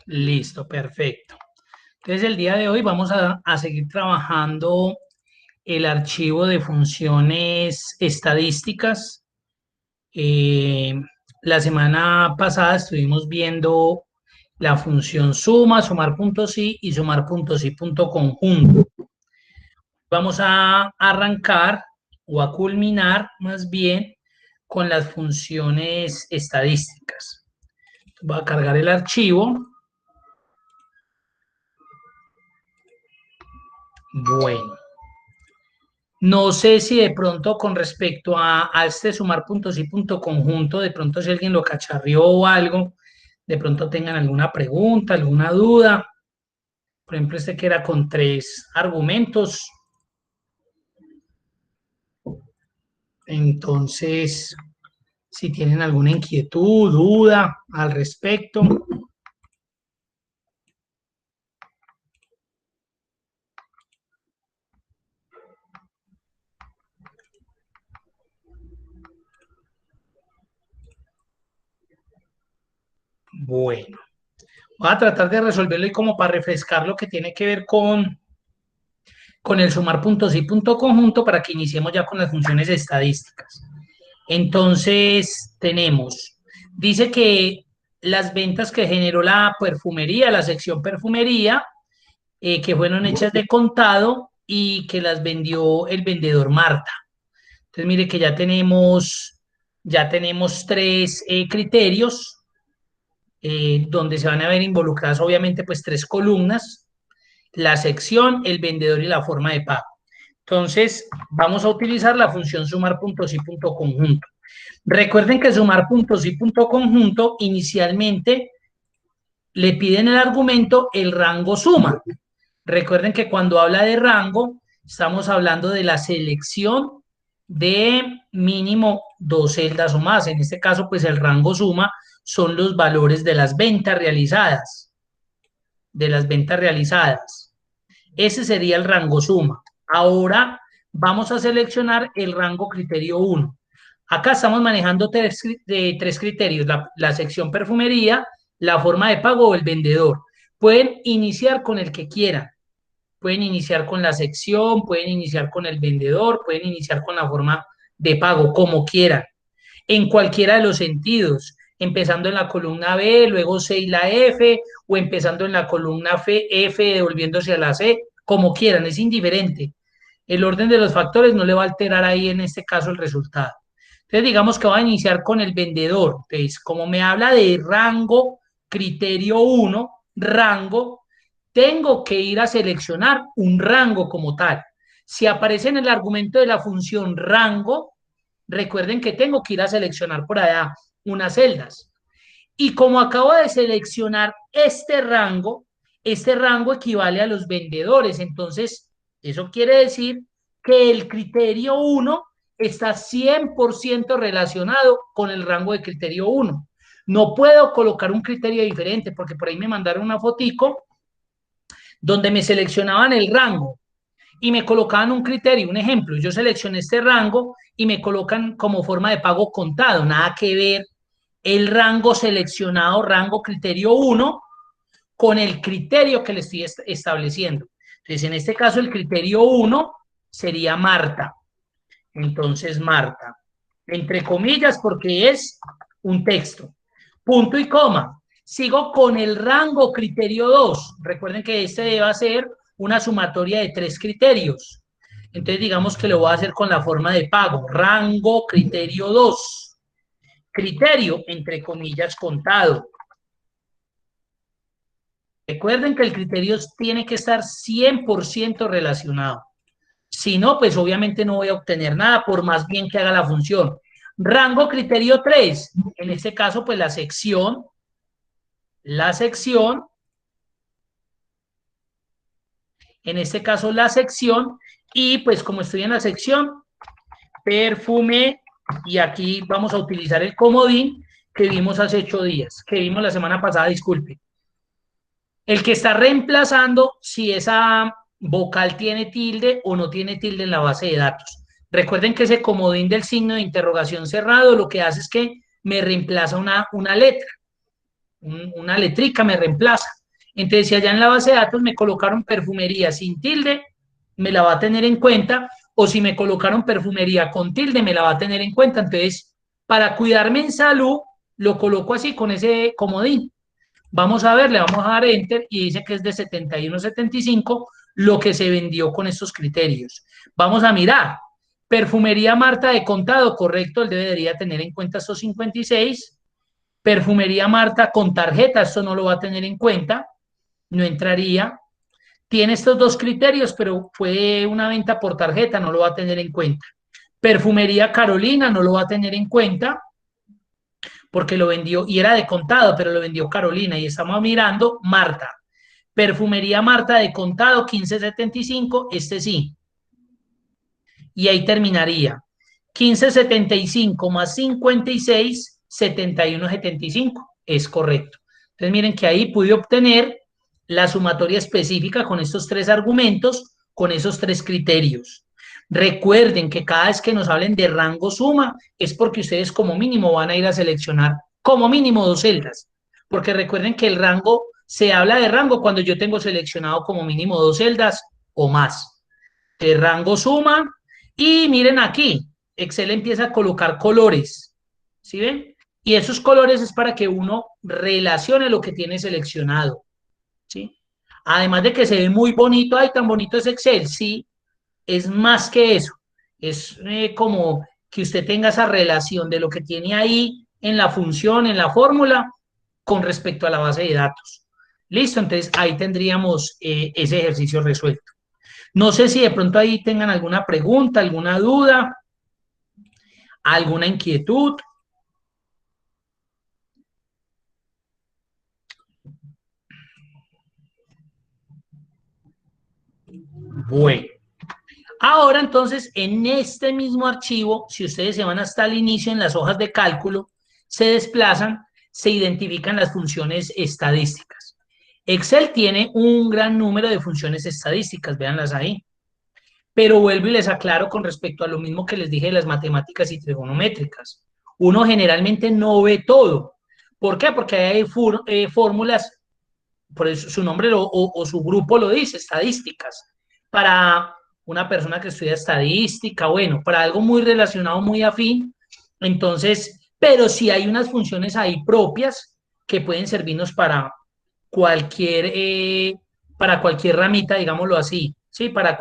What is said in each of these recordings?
Listo, perfecto. Entonces, el día de hoy vamos a seguir trabajando el archivo de funciones estadísticas. La semana pasada estuvimos viendo la función suma, sumar puntos y sumar puntos y punto conjunto. Vamos a arrancar o a culminar más bien con las funciones estadísticas. Voy a cargar el archivo. Bueno. No sé si de pronto con respecto a este sumar puntos y punto conjunto, de pronto si alguien lo cacharrió o algo, de pronto tengan alguna pregunta, alguna duda. Por ejemplo, este que era con 3 argumentos. Entonces, si tienen alguna inquietud, duda al respecto. Bueno, voy a tratar de resolverlo y como para refrescar lo que tiene que ver con el sumar puntos y punto conjunto para que iniciemos ya con las funciones estadísticas. Entonces, dice que las ventas que generó la perfumería, la sección perfumería, que fueron hechas de contado y que las vendió el vendedor Marta. Entonces, mire que ya tenemos 3 criterios donde se van a ver involucradas, obviamente, pues 3 columnas, la sección, el vendedor y la forma de pago. Entonces, vamos a utilizar la función sumar puntos y punto conjunto. Recuerden que sumar puntos y punto conjunto inicialmente le piden el argumento el rango suma. Recuerden que cuando habla de rango estamos hablando de la selección de mínimo 2 celdas o más. En este caso, pues el rango suma son los valores de las ventas realizadas. Ese sería el rango suma. Ahora vamos a seleccionar el rango criterio 1. Acá estamos manejando 3 criterios, la sección perfumería, la forma de pago o el vendedor. Pueden iniciar con el que quieran. Pueden iniciar con la sección, pueden iniciar con el vendedor, pueden iniciar con la forma de pago, como quieran, en cualquiera de los sentidos, empezando en la columna B, luego C y la F, o empezando en la columna F, devolviéndose a la C, como quieran, es indiferente. El orden de los factores no le va a alterar ahí en este caso el resultado. Entonces, digamos que va a iniciar con el vendedor. Entonces, como me habla de rango, criterio 1, rango, tengo que ir a seleccionar un rango como tal. Si aparece en el argumento de la función rango, recuerden que tengo que ir a seleccionar por allá unas celdas. Y como acabo de seleccionar este rango equivale a los vendedores. Entonces, eso quiere decir que el criterio 1 está 100% relacionado con el rango de criterio 1. No puedo colocar un criterio diferente porque por ahí me mandaron una fotico donde me seleccionaban el rango y me colocaban un criterio, un ejemplo. Yo seleccioné este rango y me colocan como forma de pago contado. Nada que ver el rango seleccionado, rango criterio 1, con el criterio que le estoy estableciendo. Entonces, en este caso, el criterio 1 sería Marta. Entonces, Marta, entre comillas, porque es un texto. Punto y coma. Sigo con el rango criterio 2. Recuerden que este debe ser una sumatoria de 3 criterios. Entonces, digamos que lo voy a hacer con la forma de pago. Rango criterio 2. Criterio, entre comillas, contado. Recuerden que el criterio tiene que estar 100% relacionado. Si no, pues obviamente no voy a obtener nada por más bien que haga la función. Rango criterio 3. En este caso, pues en este caso la sección, y pues como estoy en la sección, perfumería. Y aquí vamos a utilizar el comodín que vimos hace 8 días, que vimos la semana pasada, disculpe. El que está reemplazando si esa vocal tiene tilde o no tiene tilde en la base de datos. Recuerden que ese comodín del signo de interrogación cerrado lo que hace es que me reemplaza una letra, una letrica me reemplaza. Entonces, si allá en la base de datos me colocaron perfumería sin tilde, me la va a tener en cuenta, o si me colocaron perfumería con tilde, me la va a tener en cuenta. Entonces, para cuidarme en salud, lo coloco así con ese comodín. Vamos a ver, le vamos a dar enter y dice que es de 71.75 lo que se vendió con estos criterios. Vamos a mirar. Perfumería Marta de contado, correcto, él debería tener en cuenta estos 56. Perfumería Marta con tarjeta, esto no lo va a tener en cuenta, no entraría. Tiene estos dos criterios, pero fue una venta por tarjeta, no lo va a tener en cuenta. Perfumería Carolina no lo va a tener en cuenta porque lo vendió y era de contado, pero lo vendió Carolina y estamos mirando Marta. Perfumería Marta de contado 15.75, este sí. Y ahí terminaría. 15.75 más 56, 71.75. Es correcto. Entonces miren que ahí pude obtener la sumatoria específica con estos tres argumentos, con esos tres criterios. Recuerden que cada vez que nos hablen de rango suma es porque ustedes como mínimo van a ir a seleccionar como mínimo dos celdas. Porque recuerden que el rango, se habla de rango cuando yo tengo seleccionado como mínimo dos celdas o más. De rango suma y miren aquí, Excel empieza a colocar colores, ¿sí ven? Y esos colores es para que uno relacione lo que tiene seleccionado, ¿sí? Además de que se ve muy bonito, ay, tan bonito es Excel, sí, es más que eso, es como que usted tenga esa relación de lo que tiene ahí en la función, en la fórmula, con respecto a la base de datos. Listo, entonces ahí tendríamos ese ejercicio resuelto. No sé si de pronto ahí tengan alguna pregunta, alguna duda, alguna inquietud. Bueno, ahora entonces en este mismo archivo, si ustedes se van hasta el inicio en las hojas de cálculo, se desplazan, se identifican las funciones estadísticas. Excel tiene un gran número de funciones estadísticas, véanlas ahí. Pero vuelvo y les aclaro con respecto a lo mismo que les dije de las matemáticas y trigonométricas. Uno generalmente no ve todo. ¿Por qué? Porque hay fórmulas, por eso su nombre o su grupo lo dice, estadísticas. Para una persona que estudia estadística, bueno, para algo muy relacionado, muy afín. Entonces, pero sí hay unas funciones ahí propias que pueden servirnos cualquier, eh, para cualquier ramita, digámoslo así, ¿sí? Para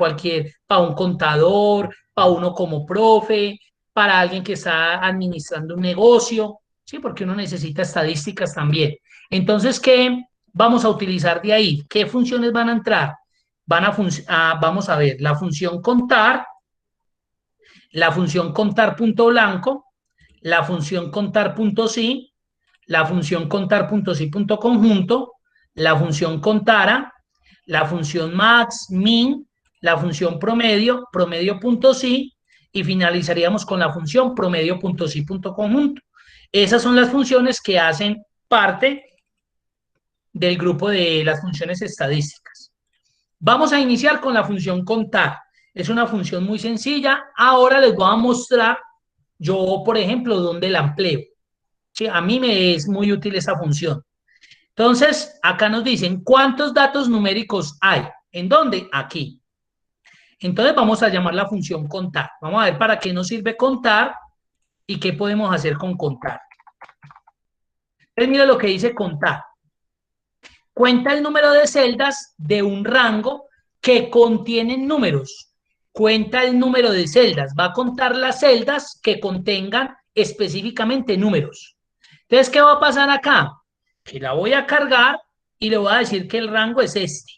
un contador, para uno como profe, para alguien que está administrando un negocio, ¿sí? Porque uno necesita estadísticas también. Entonces, ¿qué vamos a utilizar de ahí? ¿Qué funciones van a entrar? Vamos a ver, la función contar punto blanco, la función contar punto sí, la función contar punto sí punto conjunto, la función contara, la función max, min, la función promedio, promedio punto sí, y finalizaríamos con la función promedio punto sí punto conjunto. Esas son las funciones que hacen parte del grupo de las funciones estadísticas. Vamos a iniciar con la función contar. Es una función muy sencilla. Ahora les voy a mostrar yo, por ejemplo, dónde la empleo. Sí, a mí me es muy útil esa función. Entonces, acá nos dicen cuántos datos numéricos hay. ¿En dónde? Aquí. Entonces, vamos a llamar la función contar. Vamos a ver para qué nos sirve contar y qué podemos hacer con contar. Entonces, mira lo que dice contar. Cuenta el número de celdas de un rango que contienen números. Cuenta el número de celdas. Va a contar las celdas que contengan específicamente números. Entonces, ¿qué va a pasar acá? Que la voy a cargar y le voy a decir que el rango es este.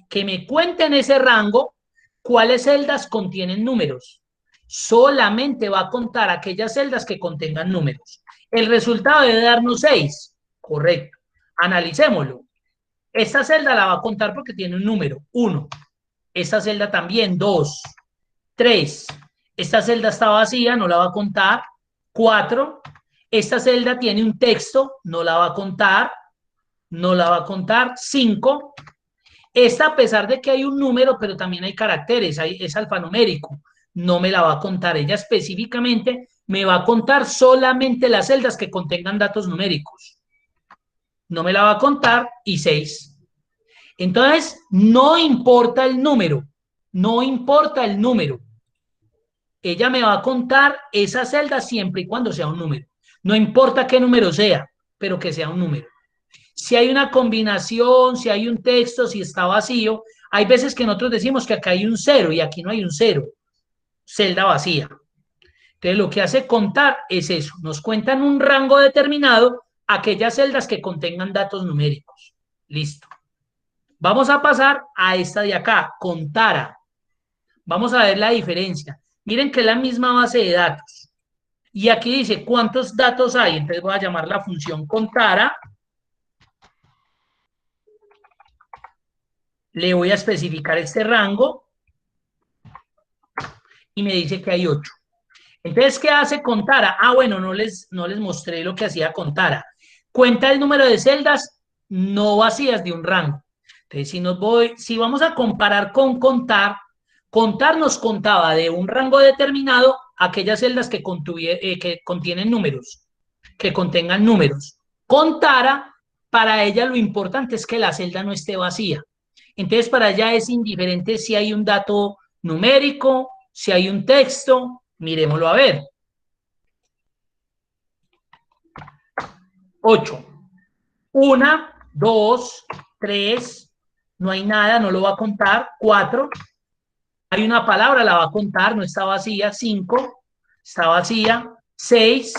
Que me cuente en ese rango cuáles celdas contienen números. Solamente va a contar aquellas celdas que contengan números. El resultado debe darnos 6. Correcto. Analicémoslo. Esta celda la va a contar porque tiene un número, 1. Esta celda también, 2. 3. Esta celda está vacía, no la va a contar. 4. Esta celda tiene un texto, no la va a contar, no la va a contar. 5. Esta, a pesar de que hay un número, pero también hay caracteres, es alfanumérico, no me la va a contar. Ella específicamente me va a contar solamente las celdas que contengan datos numéricos. No me la va a contar. Y 6. Entonces, no importa el número, no importa el número. Ella me va a contar esa celda siempre y cuando sea un número. No importa qué número sea, pero que sea un número. Si hay una combinación, si hay un texto, si está vacío, hay veces que nosotros decimos que acá hay un 0 y aquí no hay un 0, celda vacía. Entonces lo que hace contar es eso, nos cuentan un rango determinado aquellas celdas que contengan datos numéricos. Listo. Vamos a pasar a esta de acá, contara. Vamos a ver la diferencia. Miren que es la misma base de datos. Y aquí dice cuántos datos hay. Entonces voy a llamar la función contara. Le voy a especificar este rango y me dice que hay 8. Entonces, ¿qué hace contara? Ah, bueno, no les mostré lo que hacía contara. Cuenta el número de celdas no vacías de un rango. Entonces, si vamos a comparar con contar, contar nos contaba de un rango determinado aquellas celdas que contienen números, que contengan números. Contara, para ella lo importante es que la celda no esté vacía. Entonces, para ella es indiferente si hay un dato numérico, si hay un texto, miremoslo a ver. 8. 1, 2, 3, no hay nada, no lo va a contar. 4, hay una palabra, la va a contar, no está vacía. 5, está vacía. 6,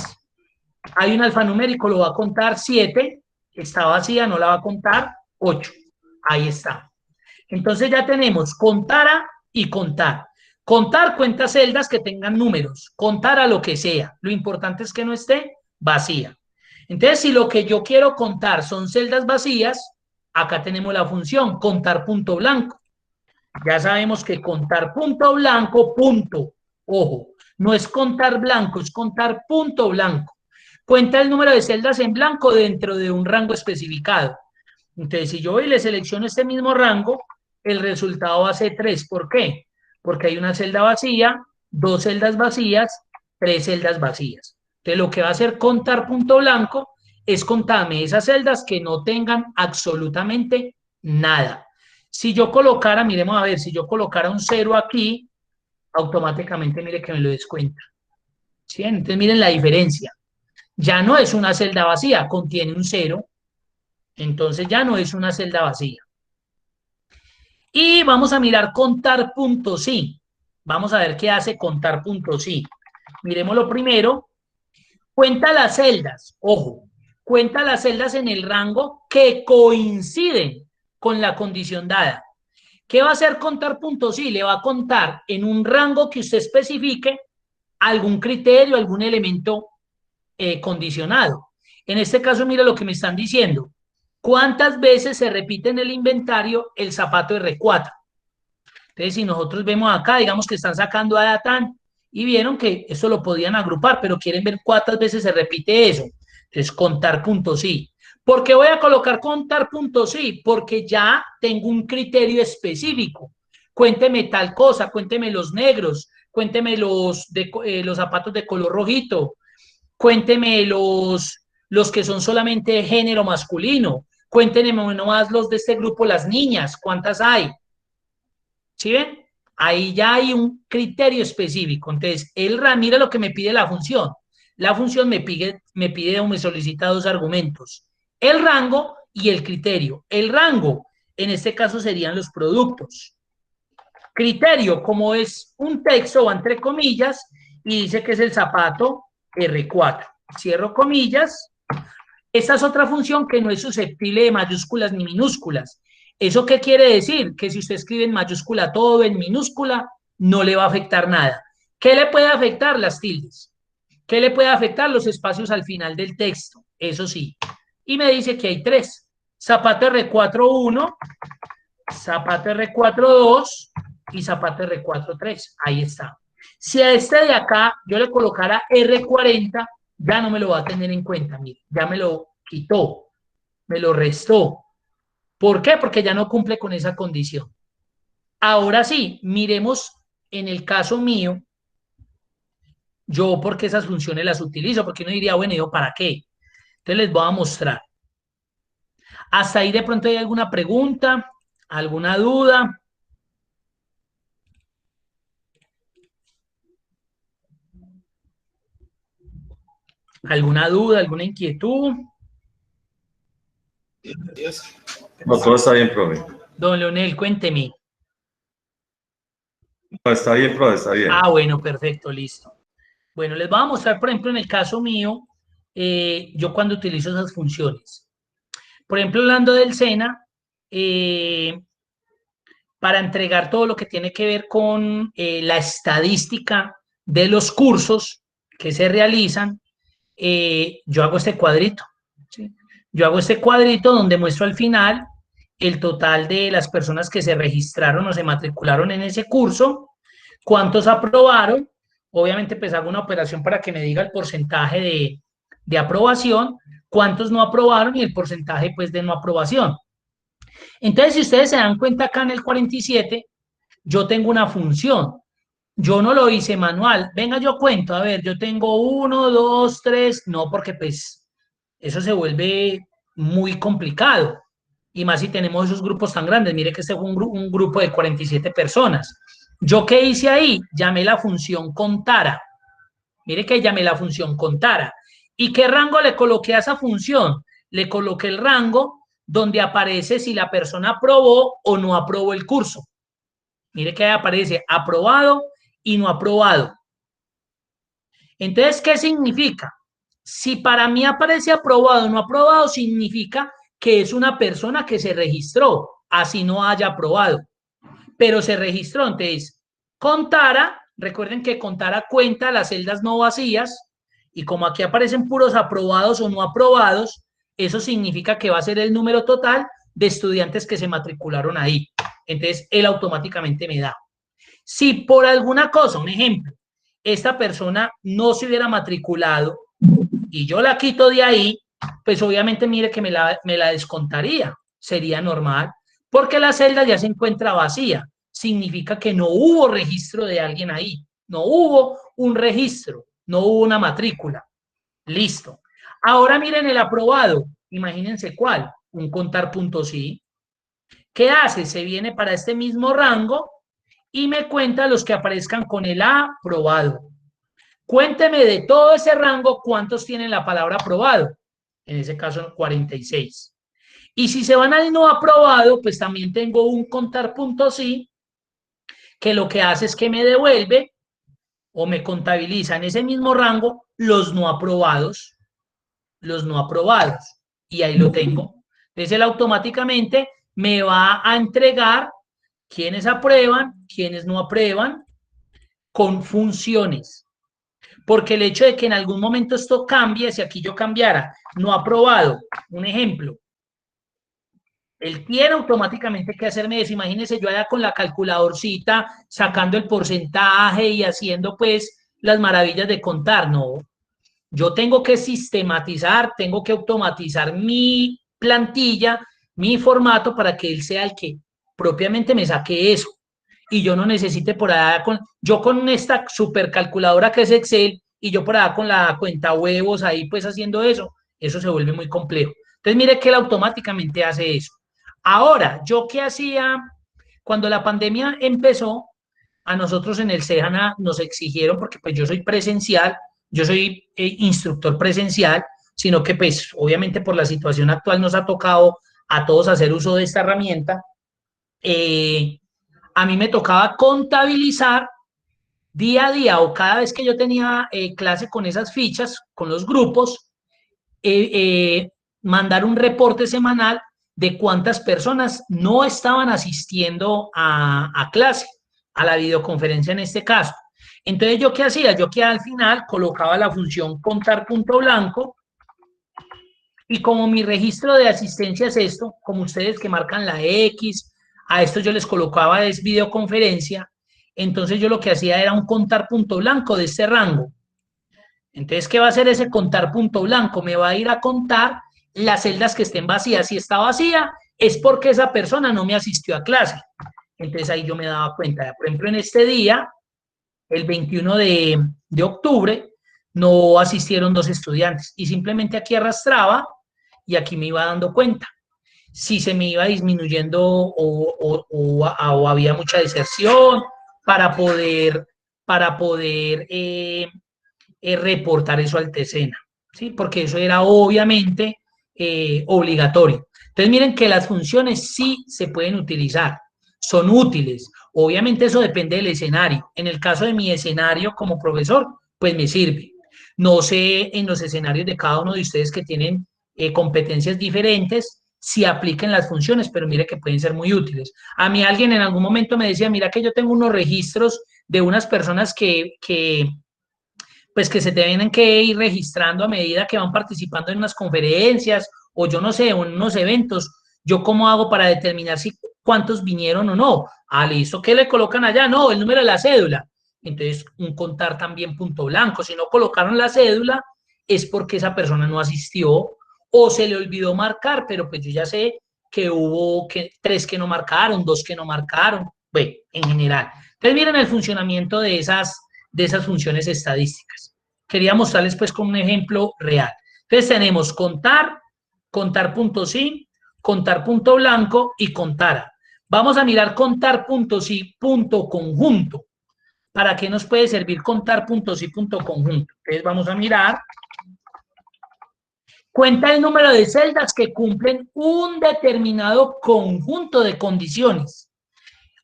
hay un alfanumérico, lo va a contar. 7, está vacía, no la va a contar. 8, ahí está. Entonces ya tenemos contara y contar. Contar cuenta celdas que tengan números, contar a lo que sea. Lo importante es que no esté vacía. Entonces, si lo que yo quiero contar son celdas vacías, acá tenemos la función contar punto blanco. Ya sabemos que contar punto blanco, punto. Ojo, no es contar blanco, es contar punto blanco. Cuenta el número de celdas en blanco dentro de un rango especificado. Entonces, si yo voy y le selecciono este mismo rango, el resultado va a ser 3. ¿Por qué? Porque hay una celda vacía, 2 celdas vacías, 3 celdas vacías. Entonces, lo que va a hacer contar punto blanco es contarme esas celdas que no tengan absolutamente nada. Si yo colocara, miremos a ver, si yo colocara un 0 aquí, automáticamente mire que me lo descuenta. ¿Sí? Entonces, miren la diferencia. Ya no es una celda vacía, contiene un 0. Entonces ya no es una celda vacía. Y vamos a mirar contar punto sí. Vamos a ver qué hace contar punto sí. Miremoslo primero. Cuenta las celdas. Ojo, cuenta las celdas en el rango que coinciden con la condición dada. ¿Qué va a hacer contar punto sí? Le va a contar en un rango que usted especifique algún criterio, algún elemento condicionado. En este caso, mira lo que me están diciendo. ¿Cuántas veces se repite en el inventario el zapato R4? Entonces, si nosotros vemos acá, digamos que están sacando a Datán y vieron que eso lo podían agrupar, pero quieren ver cuántas veces se repite eso. Entonces, contar puntos sí. ¿Por qué voy a colocar contar puntos sí? Porque ya tengo un criterio específico. Cuénteme tal cosa, cuénteme los negros, cuénteme los zapatos de color rojito, cuénteme los que son solamente género masculino, cuéntenme nomás los de este grupo, las niñas, ¿cuántas hay? ¿Sí ven? Ahí ya hay un criterio específico. Entonces, mira lo que me pide la función. La función me pide o me solicita 2 argumentos. El rango y el criterio. El rango, en este caso, serían los productos. Criterio, como es un texto, va entre comillas, y dice que es el zapato R4. Cierro comillas. Esta es otra función que no es susceptible de mayúsculas ni minúsculas. ¿Eso qué quiere decir? Que si usted escribe en mayúscula todo, en minúscula, no le va a afectar nada. ¿Qué le puede afectar? Las tildes. ¿Qué le puede afectar? Los espacios al final del texto. Eso sí. Y me dice que hay 3. Zapato R4.1, zapato R4.2 y zapato R4.3. Ahí está. Si a este de acá yo le colocara R40, ya no me lo va a tener en cuenta, mire, ya me lo quitó, me lo restó. ¿Por qué? Porque ya no cumple con esa condición. Ahora sí, miremos en el caso mío, yo porque esas funciones las utilizo, porque uno diría, bueno, ¿yo para qué? Entonces les voy a mostrar. Hasta ahí de pronto hay alguna pregunta, alguna duda, alguna inquietud. No, todo está bien, profe. Don Leonel, cuénteme. No, está bien, profe, está bien. Ah, bueno, perfecto, listo. Bueno, les voy a mostrar, por ejemplo, en el caso mío, yo cuando utilizo esas funciones. Por ejemplo, hablando del SENA, para entregar todo lo que tiene que ver con la estadística de los cursos que se realizan, yo hago este cuadrito, ¿sí? Yo hago este cuadrito donde muestro al final el total de las personas que se registraron o se matricularon en ese curso, cuántos aprobaron, obviamente pues hago una operación para que me diga el porcentaje de aprobación, cuántos no aprobaron y el porcentaje pues de no aprobación. Entonces, si ustedes se dan cuenta acá en el 47, yo tengo una función. Yo no lo hice manual. Venga, yo cuento. A ver, yo tengo 1, 2, 3. No, porque pues eso se vuelve muy complicado. Y más si tenemos esos grupos tan grandes. Mire que este fue un grupo de 47 personas. ¿Yo qué hice ahí? Llamé la función contara. Mire que llamé la función contara. ¿Y qué rango le coloqué a esa función? Le coloqué el rango donde aparece si la persona aprobó o no aprobó el curso. Mire que ahí aparece aprobado y no aprobado. Entonces, ¿qué significa? Si para mí aparece aprobado o no aprobado, significa que es una persona que se registró, así no haya aprobado, pero se registró. Entonces, contara, recuerden que contara cuenta las celdas no vacías, y como aquí aparecen puros aprobados o no aprobados, eso significa que va a ser el número total de estudiantes que se matricularon ahí. Entonces, él automáticamente me da. Si por alguna cosa, un ejemplo, esta persona no se hubiera matriculado y yo la quito de ahí, pues obviamente mire que me la descontaría, sería normal, porque la celda ya se encuentra vacía, significa que no hubo registro de alguien ahí, no hubo un registro, no hubo una matrícula, listo. Ahora miren el aprobado, imagínense cuál, un contar punto sí. ¿Qué hace? Se viene para este mismo rango y me cuenta los que aparezcan con el aprobado. Cuénteme de todo ese rango cuántos tienen la palabra aprobado. En ese caso, 46. Y si se van al no aprobado, pues también tengo un contar punto sí, que lo que hace es que me devuelve o me contabiliza en ese mismo rango los no aprobados, los no aprobados. Y ahí lo tengo. Entonces él automáticamente me va a entregar quiénes aprueban, quiénes no aprueban, con funciones. Porque el hecho de que en algún momento esto cambie, si aquí yo cambiara, no aprobado, un ejemplo, él tiene automáticamente que hacerme eso. Imagínense yo allá con la calculadorcita sacando el porcentaje y haciendo pues las maravillas de contar. No, yo tengo que sistematizar, tengo que automatizar mi plantilla, mi formato para que él sea el que propiamente me saque eso. Y yo no necesite por allá, yo con esta supercalculadora que es Excel y yo por allá con la cuenta huevos ahí pues haciendo eso se vuelve muy complejo. Entonces mire que él automáticamente hace eso. Ahora, ¿yo qué hacía? Cuando la pandemia empezó, a nosotros en el CEJANA nos exigieron, porque pues yo soy presencial, yo soy instructor presencial, sino que pues obviamente por la situación actual nos ha tocado a todos hacer uso de esta herramienta. A mí me tocaba contabilizar día a día o cada vez que yo tenía clase con esas fichas, con los grupos, eh, eh, mandar un reporte semanal de cuántas personas no estaban asistiendo a clase, a la videoconferencia en este caso. Entonces, ¿yo qué hacía? Yo que al final colocaba la función contar punto blanco y como mi registro de asistencia es esto, como ustedes que marcan la X, a esto yo les colocaba es videoconferencia, entonces yo lo que hacía era un contar punto blanco de este rango. Entonces, ¿qué va a hacer ese contar punto blanco? Me va a ir a contar las celdas que estén vacías. Si está vacía, es porque esa persona no me asistió a clase. Entonces, ahí yo me daba cuenta. Por ejemplo, en este día, el 21 de octubre, no asistieron 2 estudiantes. Y simplemente aquí arrastraba y aquí me iba dando cuenta. Si se me iba disminuyendo o había mucha deserción para poder reportar eso al TESENA, ¿sí? Porque eso era obviamente obligatorio. Entonces miren que las funciones sí se pueden utilizar, son útiles. Obviamente eso depende del escenario. En el caso de mi escenario como profesor, pues me sirve. No sé en los escenarios de cada uno de ustedes que tienen competencias diferentes, si apliquen las funciones, pero mire que pueden ser muy útiles. A mí alguien en algún momento me decía, mira que yo tengo unos registros de unas personas pues que se tienen que ir registrando a medida que van participando en unas conferencias o yo no sé, en unos eventos. ¿Yo cómo hago para determinar si cuántos vinieron o no? Ah, listo, ¿qué le colocan allá? No, el número de la cédula. Entonces, un contar también punto blanco. Si no colocaron la cédula, es porque esa persona no asistió o se le olvidó marcar, pero pues yo ya sé que hubo 3 que no marcaron, 2 que no marcaron, bueno, en general. Entonces, miren el funcionamiento de esas funciones estadísticas. Quería mostrarles pues con un ejemplo real. Entonces tenemos contar, contar punto sí, contar punto blanco y contar. Vamos a mirar contar punto sí, punto conjunto. ¿Para qué nos puede servir contar punto sí, punto conjunto? Entonces vamos a mirar. Cuenta el número de celdas que cumplen un determinado conjunto de condiciones.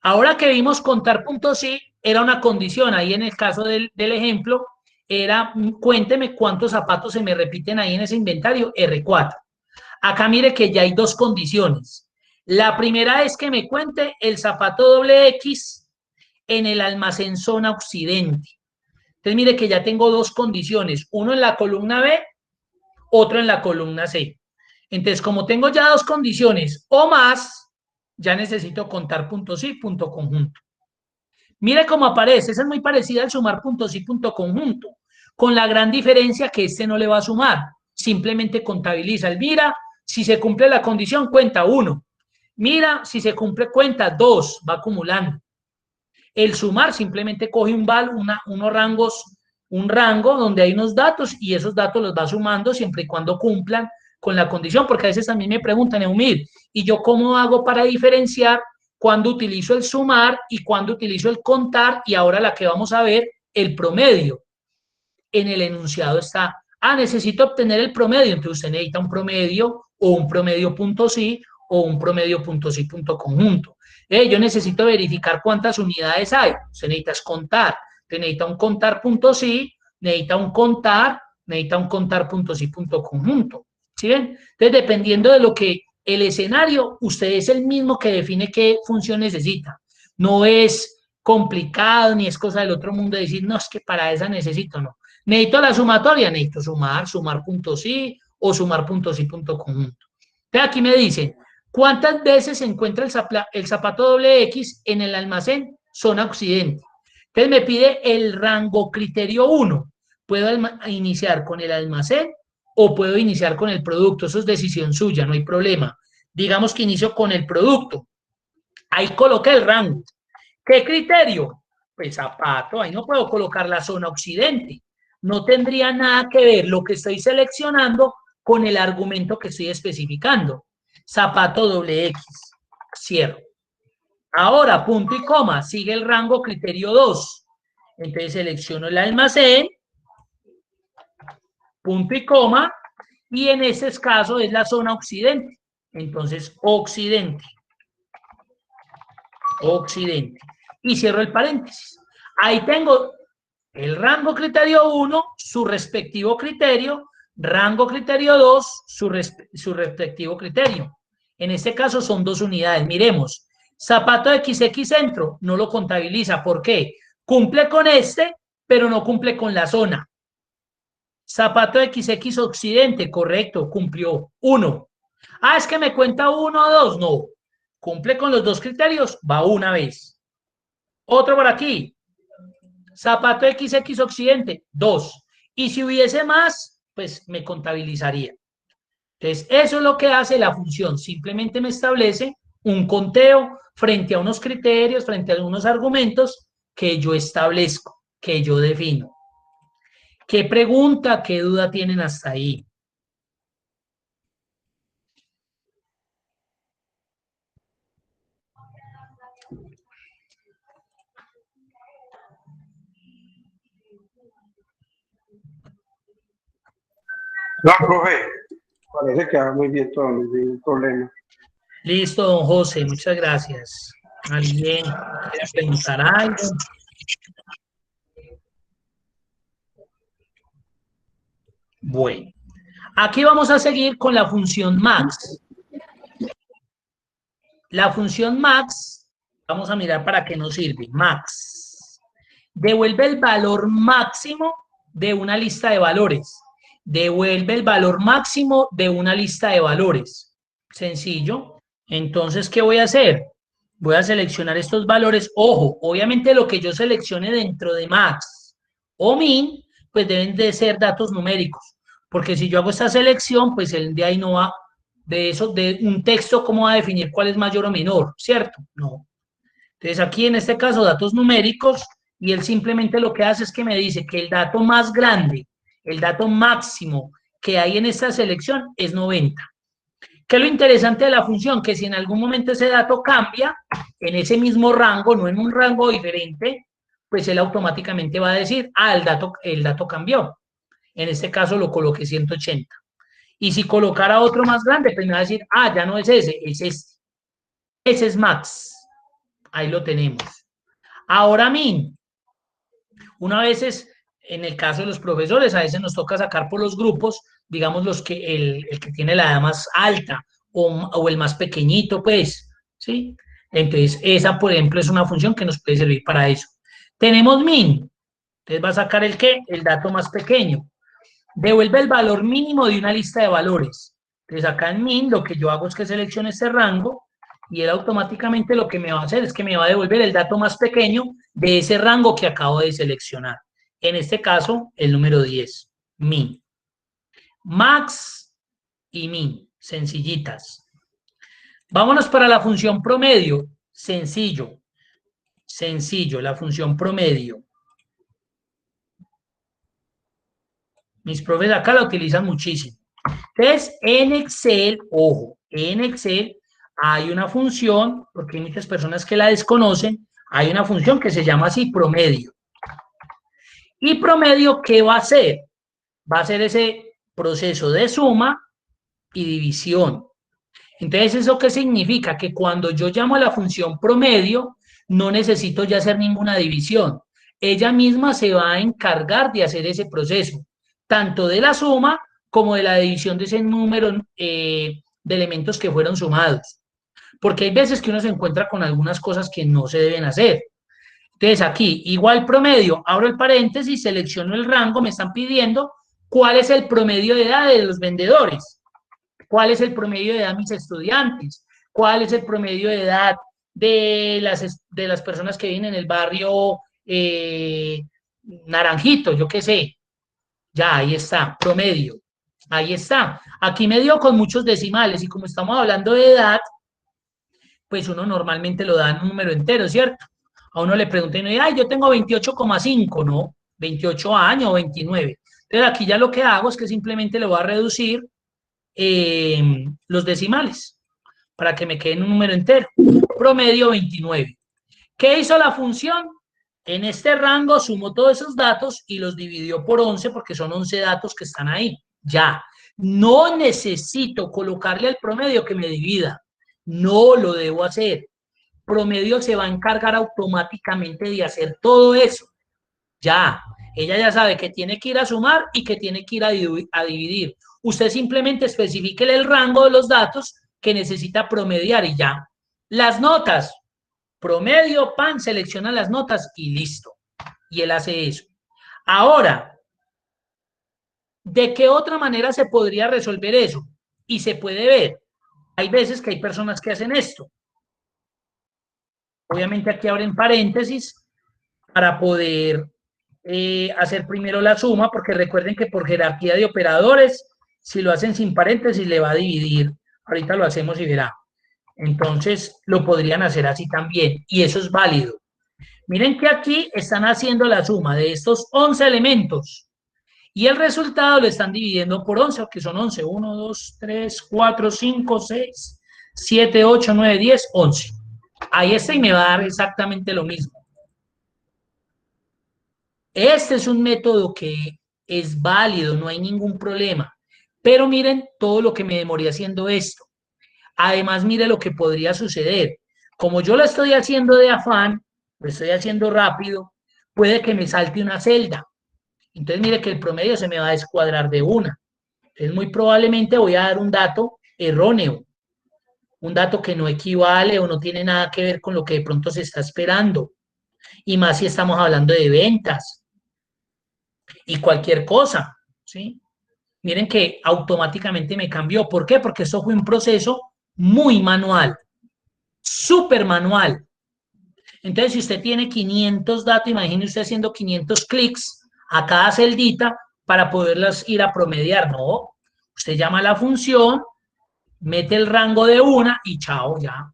Ahora que vimos contar puntos sí, era una condición. Ahí en el caso del ejemplo, era cuénteme cuántos zapatos se me repiten ahí en ese inventario, R4. Acá mire que ya hay 2 condiciones. La primera es que me cuente el zapato doble X en el almacén zona occidente. Entonces mire que ya tengo 2 condiciones, uno en la columna B, otro en la columna C. Entonces, como tengo ya 2 condiciones o más, ya necesito contar punto sí, punto conjunto. Mire cómo aparece, esa es muy parecida al sumar puntos y punto conjunto, con la gran diferencia que este no le va a sumar, simplemente contabiliza. El mira, si se cumple la condición, cuenta 1. Mira, si se cumple, cuenta 2, va acumulando. El sumar simplemente coge unos rangos, un rango donde hay unos datos y esos datos los va sumando siempre y cuando cumplan con la condición, porque a veces a mí me preguntan, Eumir, ¿y yo cómo hago para diferenciar cuando utilizo el sumar y cuando utilizo el contar? Y ahora la que vamos a ver, el promedio. En el enunciado está, necesito obtener el promedio, entonces usted necesita un promedio o un promedio punto sí o un promedio punto sí punto conjunto. Yo necesito verificar cuántas unidades hay, usted necesita contar, usted necesita un contar punto sí, necesita un contar punto sí punto conjunto. ¿Sí ven? Entonces, dependiendo de lo que el escenario, usted es el mismo que define qué función necesita. No es complicado ni es cosa del otro mundo decir, no, es que para esa necesito, no. Necesito la sumatoria, necesito sumar punto sí o sumar punto sí punto conjunto. Entonces aquí me dicen, ¿cuántas veces se encuentra el zapato doble X en el almacén zona occidente? Entonces me pide el rango criterio 1. Puedo iniciar con el almacén o puedo iniciar con el producto. Eso es decisión suya, no hay problema. Digamos que inicio con el producto. Ahí coloqué el rango. ¿Qué criterio? Pues zapato, ahí no puedo colocar la zona occidente. No tendría nada que ver lo que estoy seleccionando con el argumento que estoy especificando. Zapato doble X. Cierro. Ahora, punto y coma, sigue el rango criterio 2. Entonces selecciono el almacén, punto y coma, y en ese caso es la zona occidente. Entonces, occidente. Occidente. Y cierro el paréntesis. Ahí tengo el rango criterio 1, su respectivo criterio, rango criterio 2, su respectivo criterio. En este caso son 2 unidades. Miremos, zapato XX centro, no lo contabiliza. ¿Por qué? Cumple con este, pero no cumple con la zona. Zapato XX occidente, correcto, cumplió 1. Es que me cuenta 1 o 2, no. Cumple con los 2 criterios, va una vez. Otro por aquí. Zapato XX Occidente, 2. Y si hubiese más, pues me contabilizaría. Entonces, eso es lo que hace la función. Simplemente me establece un conteo frente a unos criterios, frente a unos argumentos que yo establezco, que yo defino. ¿Qué pregunta, qué duda tienen hasta ahí? No, profe, parece que va muy bien todo, no hay ningún problema. Listo, don José, muchas gracias. ¿Alguien quiere preguntar algo? Bueno, aquí vamos a seguir con la función max. La función max, vamos a mirar para qué nos sirve. Max. Devuelve el valor máximo de una lista de valores. Devuelve el valor máximo de una lista de valores. Sencillo. Entonces, ¿qué voy a hacer? Voy a seleccionar estos valores. Ojo, obviamente lo que yo seleccione dentro de max o min, pues deben de ser datos numéricos. Porque si yo hago esta selección, pues el de ahí no va de eso, de un texto, ¿cómo va a definir cuál es mayor o menor? ¿Cierto? No. Entonces aquí en este caso datos numéricos y él simplemente lo que hace es que me dice que el dato más grande, el dato máximo que hay en esta selección es 90. ¿Qué es lo interesante de la función? Que si en algún momento ese dato cambia en ese mismo rango, no en un rango diferente, pues él automáticamente va a decir, ah, el dato cambió. En este caso lo coloqué 180. Y si colocara otro más grande, pues me va a decir, ah, ya no es ese, es este. Ese es max. Ahí lo tenemos. Ahora min. Una vez es, en el caso de los profesores, a veces nos toca sacar por los grupos, digamos, el que tiene la edad más alta o el más pequeñito, pues, ¿sí? Entonces, esa, por ejemplo, es una función que nos puede servir para eso. Tenemos min. Entonces va a sacar el qué, el dato más pequeño. Devuelve el valor mínimo de una lista de valores. Entonces acá en min lo que yo hago es que seleccione este rango y él automáticamente lo que me va a hacer es que me va a devolver el dato más pequeño de ese rango que acabo de seleccionar. En este caso, el número 10, min. Max y min, sencillitas. Vámonos para la función promedio. Sencillo, sencillo, la función promedio. Mis profes acá la utilizan muchísimo. Entonces, en Excel, ojo, en Excel hay una función, porque hay muchas personas que la desconocen, hay una función que se llama así, promedio. ¿Y promedio qué va a hacer? Va a hacer ese proceso de suma y división. Entonces, ¿eso qué significa? Que cuando yo llamo a la función promedio, no necesito ya hacer ninguna división. Ella misma se va a encargar de hacer ese proceso, tanto de la suma como de la división de ese número de elementos que fueron sumados. Porque hay veces que uno se encuentra con algunas cosas que no se deben hacer. Entonces, aquí, igual promedio, abro el paréntesis, selecciono el rango, me están pidiendo cuál es el promedio de edad de los vendedores. ¿Cuál es el promedio de edad de mis estudiantes? ¿Cuál es el promedio de edad de las personas que viven en el barrio Naranjito? Yo qué sé. Ya, ahí está, promedio. Ahí está. Aquí me dio con muchos decimales y como estamos hablando de edad, pues uno normalmente lo da en un número entero, ¿cierto? A uno le preguntan, ay, yo tengo 28,5, ¿no? 28 años o 29. Entonces aquí ya lo que hago es que simplemente le voy a reducir los decimales para que me quede en un número entero. Promedio 29. ¿Qué hizo la función? En este rango sumó todos esos datos y los dividió por 11 porque son 11 datos que están ahí. Ya. No necesito colocarle al promedio que me divida. No lo debo hacer. Promedio se va a encargar automáticamente de hacer todo eso. Ya, ella ya sabe que tiene que ir a sumar y que tiene que ir a dividir. Usted simplemente especifique el rango de los datos que necesita promediar y ya. Las notas, promedio, pan, selecciona las notas y listo. Y él hace eso. Ahora, ¿de qué otra manera se podría resolver eso? Y se puede ver. Hay veces que hay personas que hacen esto. Obviamente aquí abren paréntesis para poder hacer primero la suma, porque recuerden que por jerarquía de operadores, si lo hacen sin paréntesis, le va a dividir. Ahorita lo hacemos y verá. Entonces, lo podrían hacer así también, y eso es válido. Miren que aquí están haciendo la suma de estos 11 elementos, y el resultado lo están dividiendo por 11, que son 11. 1, 2, 3, 4, 5, 6, 7, 8, 9, 10, 11. Ahí está y me va a dar exactamente lo mismo. Este es un método que es válido, no hay ningún problema. Pero miren todo lo que me demoré haciendo esto. Además, mire lo que podría suceder. Como yo lo estoy haciendo de afán, lo estoy haciendo rápido, puede que me salte una celda. Entonces, mire que el promedio se me va a descuadrar de una. Entonces, muy probablemente voy a dar un dato erróneo, un dato que no equivale o no tiene nada que ver con lo que de pronto se está esperando. Y más si estamos hablando de ventas y cualquier cosa, ¿sí? Miren que automáticamente me cambió. ¿Por qué? Porque eso fue un proceso muy manual, súper manual. Entonces, si usted tiene 500 datos, imagine usted haciendo 500 clics a cada celdita para poderlas ir a promediar. No, usted llama a la función, mete el rango de una y chao, ya.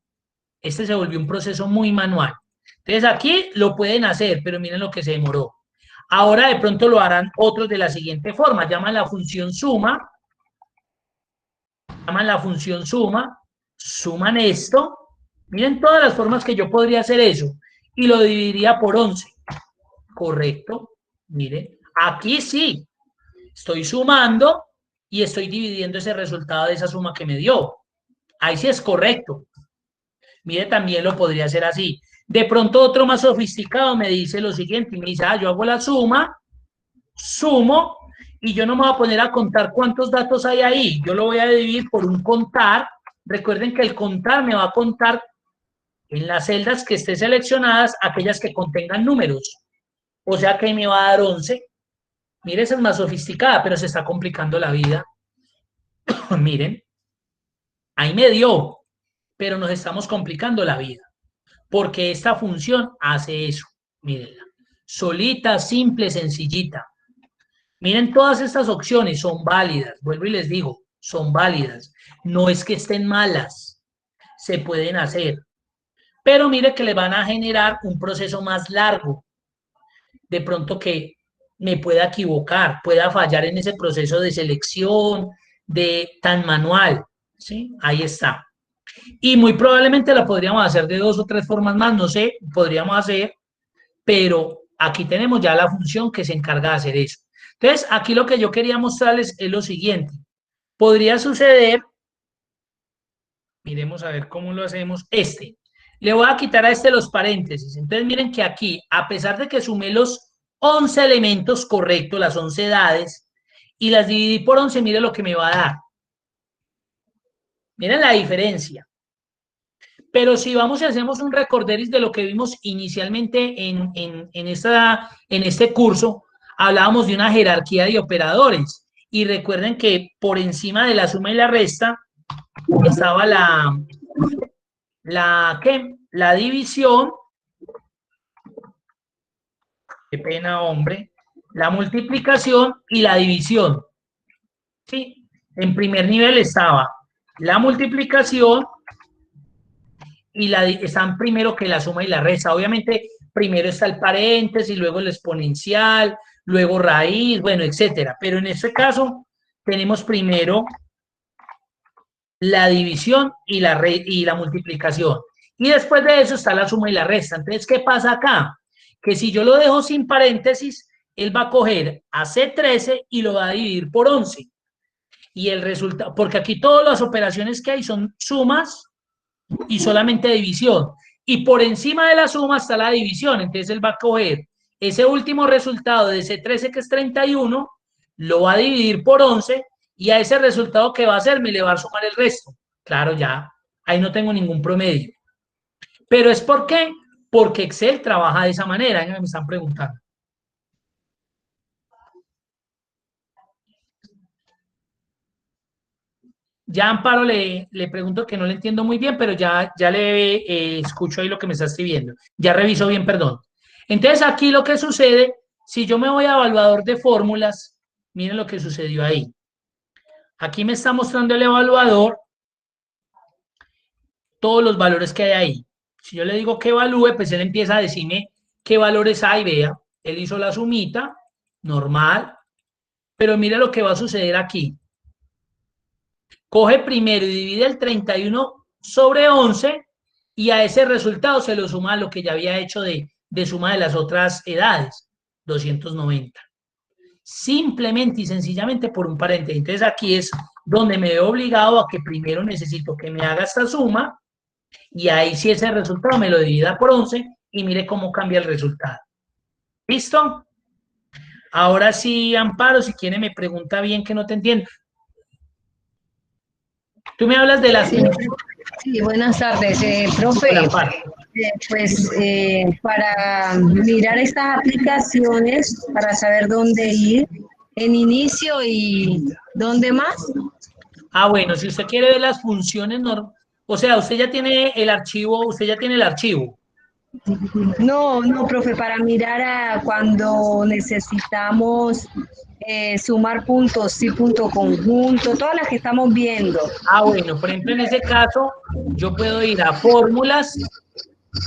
Este se volvió un proceso muy manual. Entonces, aquí lo pueden hacer, pero miren lo que se demoró. Ahora de pronto lo harán otros de la siguiente forma. Llaman la función suma, suman esto. Miren todas las formas que yo podría hacer eso. Y lo dividiría por 11. Correcto. Miren, aquí sí. Estoy sumando y estoy dividiendo ese resultado de esa suma que me dio. Ahí sí es correcto. Mire, también lo podría hacer así. De pronto otro más sofisticado me dice lo siguiente, y me dice, yo hago la suma, sumo, y yo no me voy a poner a contar cuántos datos hay ahí. Yo lo voy a dividir por un contar. Recuerden que el contar me va a contar en las celdas que estén seleccionadas aquellas que contengan números. O sea que ahí me va a dar 11. Mire, esa es más sofisticada, pero se está complicando la vida. Miren, ahí me dio, pero nos estamos complicando la vida. Porque esta función hace eso. Mírenla. Solita, simple, sencillita. Miren, todas estas opciones son válidas. Vuelvo y les digo, son válidas. No es que estén malas. Se pueden hacer. Pero mire que le van a generar un proceso más largo. De pronto que me pueda equivocar, pueda fallar en ese proceso de selección, de tan manual. ¿Sí? Ahí está. Y muy probablemente la podríamos hacer de 2 o 3 formas más, no sé, podríamos hacer, pero aquí tenemos ya la función que se encarga de hacer eso. Entonces, aquí lo que yo quería mostrarles es lo siguiente. Podría suceder, miremos a ver cómo lo hacemos, le voy a quitar a los paréntesis. Entonces, miren que aquí, a pesar de que sumé los 11 elementos correctos, las 11 edades, y las dividí por 11, miren lo que me va a dar. Miren la diferencia. Pero si vamos y hacemos un recorderis de lo que vimos inicialmente en este curso, hablábamos de una jerarquía de operadores. Y recuerden que por encima de la suma y la resta estaba la división, qué pena, hombre, la multiplicación y la división. ¿Sí? En primer nivel estaba la multiplicación y están primero que la suma y la resta. Obviamente, primero está el paréntesis, luego el exponencial, luego raíz, bueno, etcétera. Pero en este caso, tenemos primero la división y la multiplicación. Y después de eso está la suma y la resta. Entonces, ¿qué pasa acá? Que si yo lo dejo sin paréntesis, él va a coger a C13 y lo va a dividir por 11. Y el resultado, porque aquí todas las operaciones que hay son sumas y solamente división. Y por encima de la suma está la división. Entonces él va a coger ese último resultado de C13, que es 31, lo va a dividir por 11 y a ese resultado que va a hacer me le va a sumar el resto. Claro, ya, ahí no tengo ningún promedio. Pero es ¿por qué? Porque Excel trabaja de esa manera. Me están preguntando. Ya Amparo le pregunto que no le entiendo muy bien, pero ya le escucho ahí lo que me está escribiendo. Ya reviso bien, perdón. Entonces aquí lo que sucede, si yo me voy a evaluador de fórmulas, miren lo que sucedió ahí. Aquí me está mostrando el evaluador todos los valores que hay ahí. Si yo le digo que evalúe, pues él empieza a decirme qué valores hay, vea. Él hizo la sumita, normal, pero mire lo que va a suceder aquí. Coge primero y divide el 31 sobre 11 y a ese resultado se lo suma a lo que ya había hecho de suma de las otras edades, 290. Simplemente y sencillamente por un paréntesis. Entonces aquí es donde me veo obligado a que primero necesito que me haga esta suma y ahí si ese resultado me lo divida por 11 y mire cómo cambia el resultado. ¿Listo? Ahora sí, Amparo, si quiere me pregunta bien que no te entiendo. Tú me hablas de las... Sí, sí, buenas tardes, profe. Hola, Amparo. Para mirar estas aplicaciones, para saber dónde ir en inicio y dónde más. Ah, bueno, si usted quiere ver las funciones, o sea, usted ya tiene el archivo, usted ya tiene el archivo. No, no, profe, para mirar a cuando necesitamos sumar puntos, sí, punto conjunto, todas las que estamos viendo. Ah, bueno, por ejemplo, en ese caso, yo puedo ir a fórmulas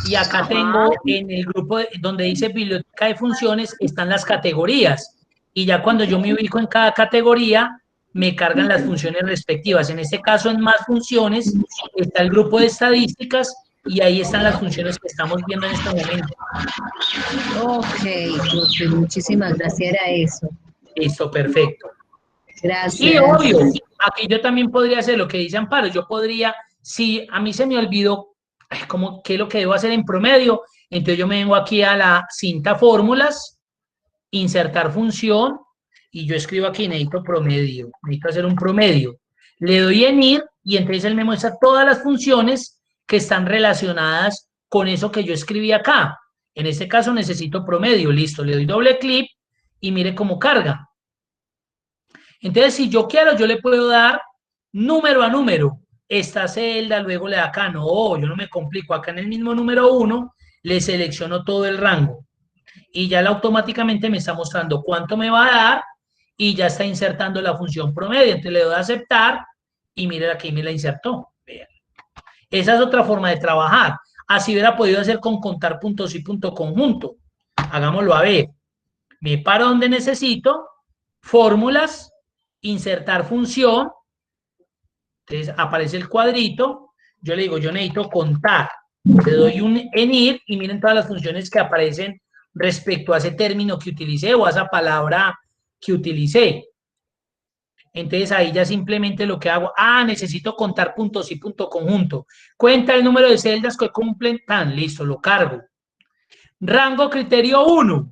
y acá tengo en el grupo donde dice biblioteca de funciones, están las categorías. Y ya cuando yo me ubico en cada categoría, me cargan las funciones respectivas. En este caso, en más funciones, está el grupo de estadísticas y ahí están las funciones que estamos viendo en este momento. Ok, profe, muchísimas gracias, era eso. Listo, perfecto. Gracias. Y obvio, aquí yo también podría hacer lo que dice Amparo. Yo podría, si a mí se me olvidó como qué es lo que debo hacer en promedio, entonces yo me vengo aquí a la cinta fórmulas, insertar función, y yo escribo aquí, necesito promedio, necesito hacer un promedio. Le doy en ir y entonces él me muestra todas las funciones que están relacionadas con eso que yo escribí acá. En este caso necesito promedio, listo, le doy doble clic y mire cómo carga. Entonces, si yo quiero, yo le puedo dar número a número. Esta celda, luego le da acá. No, yo no me complico. Acá en el mismo número 1, le selecciono todo el rango. Y ya automáticamente me está mostrando cuánto me va a dar y ya está insertando la función promedio. Entonces le doy a aceptar y mire aquí me la insertó. Vean. Esa es otra forma de trabajar. Así hubiera podido hacer con contar puntos y punto conjunto. Hagámoslo a ver. Me paro donde necesito, fórmulas, insertar función, entonces aparece el cuadrito, yo le digo, yo necesito contar, le doy un en ir y miren todas las funciones que aparecen respecto a ese término que utilicé o a esa palabra que utilicé. Entonces ahí ya simplemente lo que hago, necesito contar puntos y punto conjunto. Cuenta el número de celdas que cumplen, listo, lo cargo. Rango criterio 1.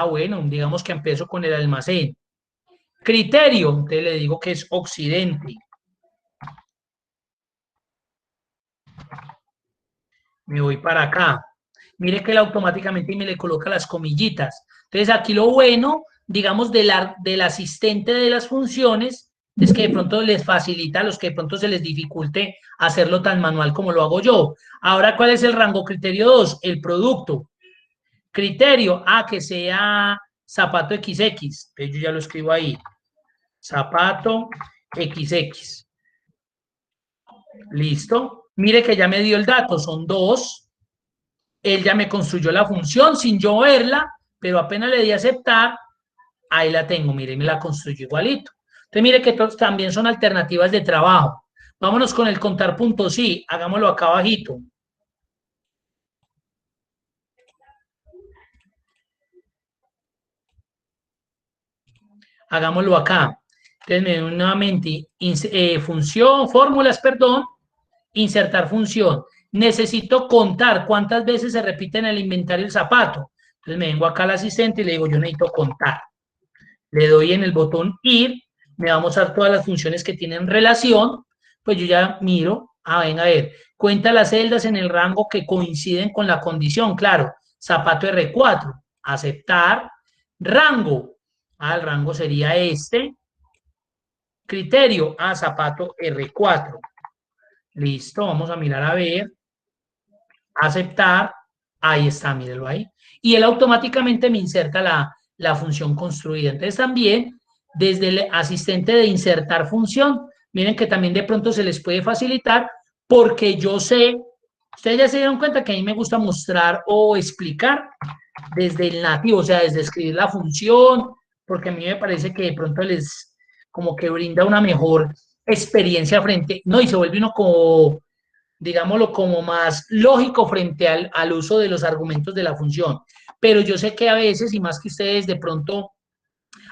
Bueno, digamos que empiezo con el almacén. Criterio, entonces le digo que es occidente. Me voy para acá. Mire que él automáticamente me le coloca las comillitas. Entonces aquí lo bueno, digamos, del asistente de las funciones es que de pronto les facilita a los que de pronto se les dificulte hacerlo tan manual como lo hago yo. Ahora, ¿cuál es el rango criterio 2? El producto. Criterio, que sea zapato XX. Entonces yo ya lo escribo ahí. Zapato XX. Listo. Mire que ya me dio el dato, son 2. Él ya me construyó la función sin yo verla, pero apenas le di a aceptar, ahí la tengo, mire, me la construyó igualito. Entonces mire que también son alternativas de trabajo. Vámonos con el contar puntos, sí, hagámoslo acá abajito. Hagámoslo acá. Entonces me doy nuevamente función, fórmulas, perdón, insertar función. Necesito contar cuántas veces se repite en el inventario el zapato. Entonces me vengo acá al asistente y le digo, yo necesito contar. Le doy en el botón ir, me va a mostrar todas las funciones que tienen relación, pues yo ya miro, venga a ver, cuenta las celdas en el rango que coinciden con la condición, claro, zapato R4, aceptar, rango, el rango sería este, Criterio, zapato R4. Listo, vamos a mirar a ver. Aceptar, ahí está, mírelo ahí. Y él automáticamente me inserta la función construida. Entonces también, desde el asistente de insertar función, miren que también de pronto se les puede facilitar porque yo sé, ustedes ya se dieron cuenta que a mí me gusta mostrar o explicar desde el nativo, o sea, desde escribir la función, porque a mí me parece que de pronto les como que brinda una mejor experiencia frente, no, y se vuelve uno como, digámoslo, como más lógico frente al uso de los argumentos de la función. Pero yo sé que a veces, y más que ustedes de pronto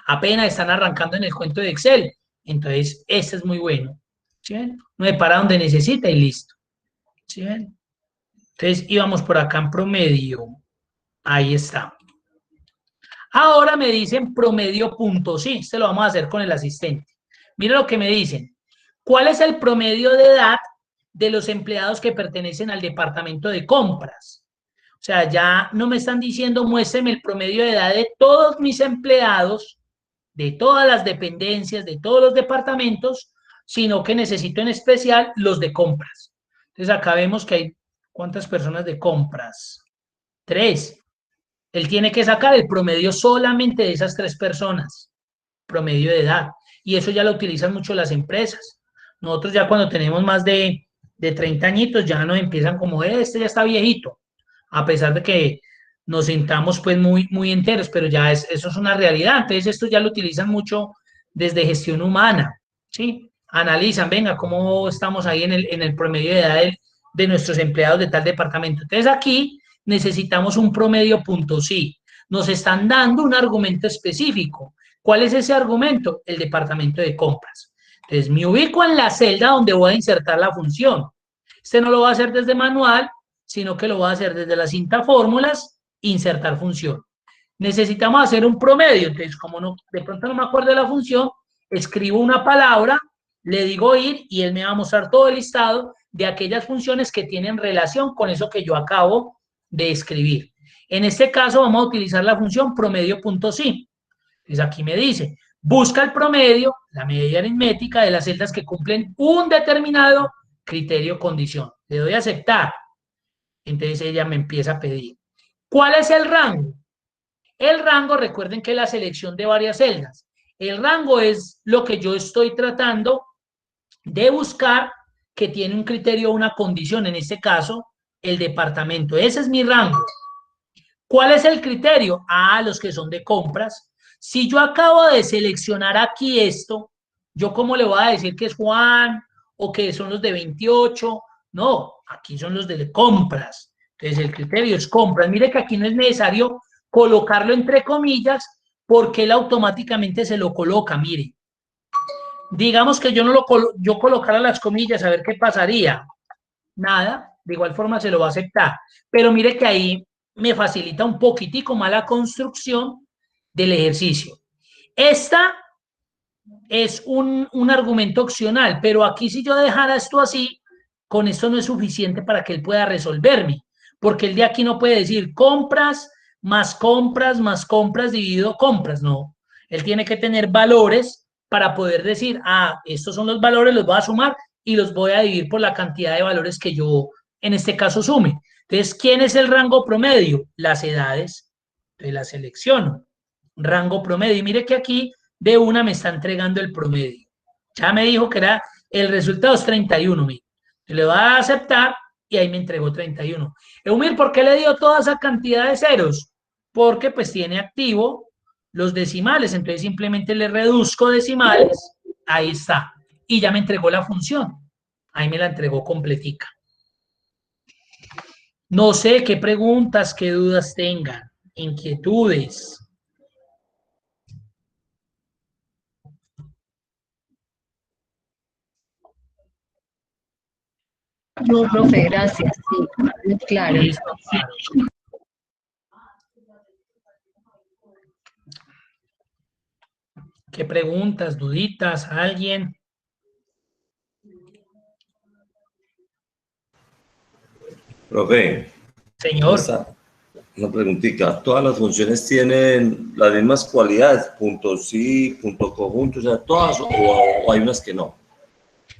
apenas están arrancando en el cuento de Excel, entonces este es muy bueno. ¿Sí ven? No me para donde necesita y listo. ¿Sí ven? Entonces íbamos por acá en promedio. Ahí está. Ahora me dicen promedio punto sí. Este lo vamos a hacer con el asistente. Mira lo que me dicen. ¿Cuál es el promedio de edad de los empleados que pertenecen al departamento de compras? O sea, ya no me están diciendo muéstreme el promedio de edad de todos mis empleados, de todas las dependencias, de todos los departamentos, sino que necesito en especial los de compras. Entonces acá vemos que hay ¿cuántas personas de compras? 3. Él tiene que sacar el promedio solamente de esas 3 personas, promedio de edad. Y eso ya lo utilizan mucho las empresas. Nosotros ya cuando tenemos más de 30 añitos ya nos empiezan como, este ya está viejito, a pesar de que nos sintamos pues muy enteros, pero ya eso es una realidad. Entonces esto ya lo utilizan mucho desde gestión humana, ¿sí? Analizan, venga, cómo estamos ahí en el promedio de edad de nuestros empleados de tal departamento. Entonces aquí necesitamos un promedio punto sí. Nos están dando un argumento específico. ¿Cuál es ese argumento? El departamento de compras. Entonces me ubico en la celda donde voy a insertar la función. Este no lo va a hacer desde manual, sino que lo va a hacer desde la cinta fórmulas, insertar función. Necesitamos hacer un promedio. Entonces, como no, de pronto no me acuerdo de la función, escribo una palabra, le digo ir y él me va a mostrar todo el listado de aquellas funciones que tienen relación con eso que yo acabo de escribir. En este caso vamos a utilizar la función promedio.sí. Entonces aquí me dice, busca el promedio, la media aritmética de las celdas que cumplen un determinado criterio o condición. Le doy a aceptar. Entonces ella me empieza a pedir. ¿Cuál es el rango? El rango, recuerden que es la selección de varias celdas. El rango es lo que yo estoy tratando de buscar que tiene un criterio o una condición, en este caso, el departamento. Ese es mi rango. ¿Cuál es el criterio? Los que son de compras. Si yo acabo de seleccionar aquí esto, ¿yo cómo le voy a decir que es Juan o que son los de 28? No, aquí son los de compras. Entonces el criterio es compras. Mire que aquí no es necesario colocarlo entre comillas porque él automáticamente se lo coloca, mire. Digamos que yo no yo colocara las comillas, a ver qué pasaría. Nada, de igual forma se lo va a aceptar. Pero mire que ahí me facilita un poquitico más la construcción del ejercicio. Esta es un argumento opcional, pero aquí si yo dejara esto así, con esto no es suficiente para que él pueda resolverme, porque el de aquí no puede decir compras más dividido compras, no. Él tiene que tener valores para poder decir, estos son los valores, los voy a sumar y los voy a dividir por la cantidad de valores que yo en este caso sume. Entonces, ¿quién es el rango promedio? Las edades. Entonces la selecciono. Rango promedio. Y mire que aquí de una me está entregando el promedio. Ya me dijo que era el resultado es 31. Mire. Le voy a aceptar y ahí me entregó 31. Eumir, ¿por qué le dio toda esa cantidad de ceros? Porque pues tiene activo los decimales. Entonces simplemente le reduzco decimales. Ahí está. Y ya me entregó la función. Ahí me la entregó completica. No sé qué preguntas, qué dudas tengan, inquietudes. No, profe, gracias. Sí, muy claro. Listo, claro. ¿Qué preguntas, duditas, alguien? Profe, Señor. Una preguntita, ¿todas las funciones tienen las mismas cualidades? Punto sí, punto conjunto, o sea, todas, o hay unas que no.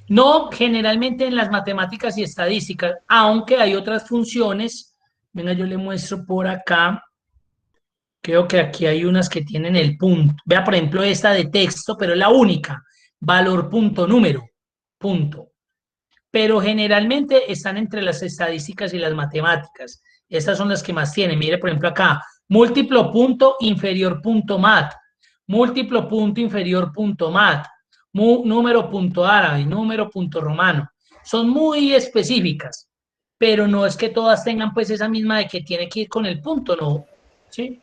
No, generalmente en las matemáticas y estadísticas, aunque hay otras funciones. Venga, yo le muestro por acá. Creo que aquí hay unas que tienen el punto. Vea, por ejemplo, esta de texto, pero es la única. Valor punto número, punto. Pero generalmente están entre las estadísticas y las matemáticas. Estas son las que más tienen. Mire, por ejemplo, acá, múltiplo punto inferior punto mat, múltiplo punto inferior punto mat, número punto árabe, número punto romano. Son muy específicas, pero no es que todas tengan pues esa misma de que tiene que ir con el punto, ¿no? ¿Sí?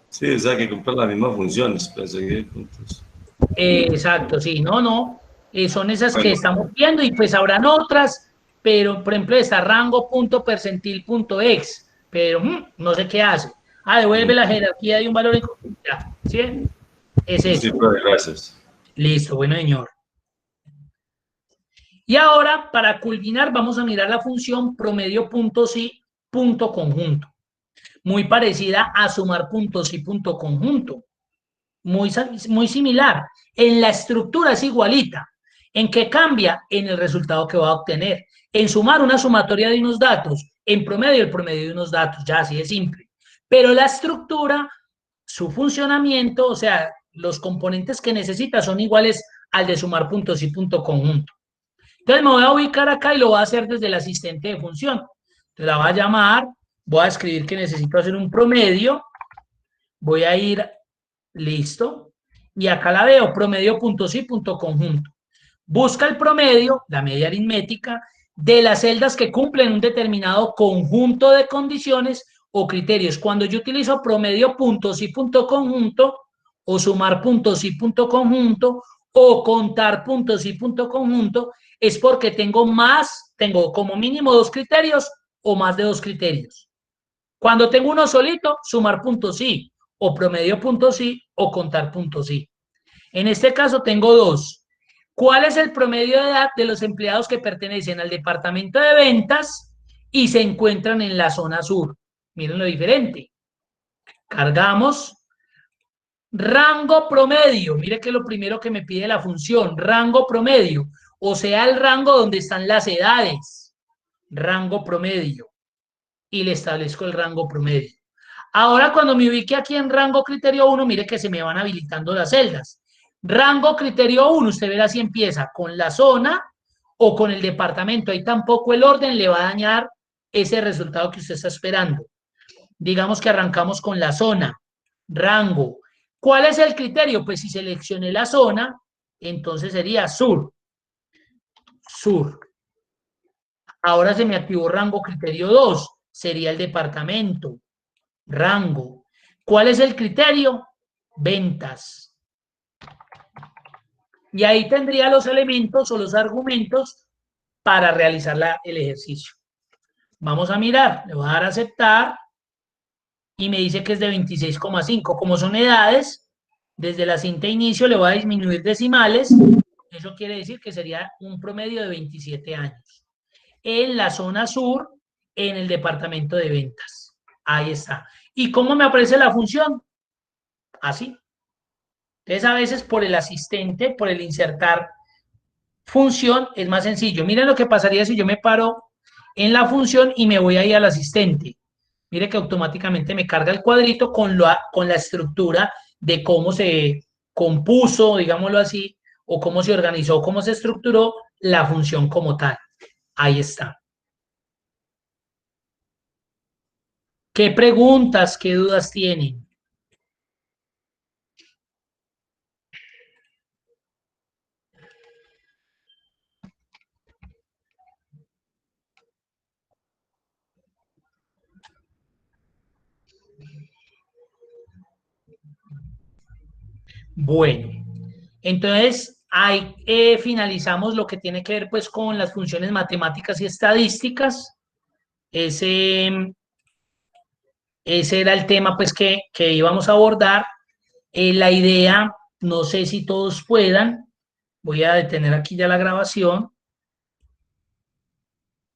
Sí, o sea, que cumplen las mismas funciones, para seguir puntos. Exacto, sí, no. Son esas que Bueno, estamos viendo y pues habrán otras, pero por ejemplo está rango punto percentil punto x, pero no sé qué hace. Devuelve la jerarquía de un valor en... Ya, ¿sí? Es sí, eso. profe, gracias. Listo, bueno, señor. Y ahora, para culminar, vamos a mirar la función promedio punto sí punto conjunto. Muy parecida a sumar punto sí punto conjunto. Muy similar. En la estructura es igualita. ¿En qué cambia? En el resultado que va a obtener. En sumar una sumatoria de unos datos, en promedio el promedio de unos datos, ya así de simple. Pero la estructura, su funcionamiento, o sea, los componentes que necesita son iguales al de sumar puntos y punto conjunto. Entonces me voy a ubicar acá y lo voy a hacer desde el asistente de función. Entonces la voy a llamar, voy a escribir que necesito hacer un promedio, voy a ir, listo, y acá la veo, promedio punto sí punto conjunto. Busca el promedio, la media aritmética, de las celdas que cumplen un determinado conjunto de condiciones o criterios. Cuando yo utilizo promedio puntos y punto conjunto, o sumar puntos y punto conjunto, o contar puntos y punto conjunto, es porque tengo como mínimo 2 criterios o más de 2 criterios. Cuando tengo uno solito, sumar puntos sí, o promedio puntos sí, o contar puntos sí. En este caso tengo 2. ¿Cuál es el promedio de edad de los empleados que pertenecen al departamento de ventas y se encuentran en la zona sur? Miren lo diferente. Cargamos. Rango promedio. Mire que es lo primero que me pide la función. Rango promedio. O sea, el rango donde están las edades. Rango promedio. Y le establezco el rango promedio. Ahora, cuando me ubique aquí en rango criterio 1, mire que se me van habilitando las celdas. Rango criterio 1, usted verá si empieza con la zona o con el departamento. Ahí tampoco el orden le va a dañar ese resultado que usted está esperando. Digamos que arrancamos con la zona. Rango. ¿Cuál es el criterio? Pues si seleccioné la zona, entonces sería sur. Sur. Ahora se me activó rango criterio 2, sería el departamento. Rango. ¿Cuál es el criterio? Ventas. Y ahí tendría los elementos o los argumentos para realizar el ejercicio. Vamos a mirar, le voy a dar a aceptar y me dice que es de 26,5. Como son edades, desde la cinta inicio le voy a disminuir decimales. Eso quiere decir que sería un promedio de 27 años. En la zona sur, en el departamento de ventas. Ahí está. ¿Y cómo me aparece la función? Así. Entonces, a veces por el asistente, por el insertar función, es más sencillo. Miren lo que pasaría si yo me paro en la función y me voy ahí al asistente. Mire que automáticamente me carga el cuadrito con la estructura de cómo se compuso, digámoslo así, o cómo se organizó, cómo se estructuró la función como tal. Ahí está. ¿Qué preguntas, qué dudas tienen? Bueno, entonces ahí finalizamos lo que tiene que ver pues con las funciones matemáticas y estadísticas. Ese era el tema pues que íbamos a abordar. La idea, no sé si todos puedan, voy a detener aquí ya la grabación.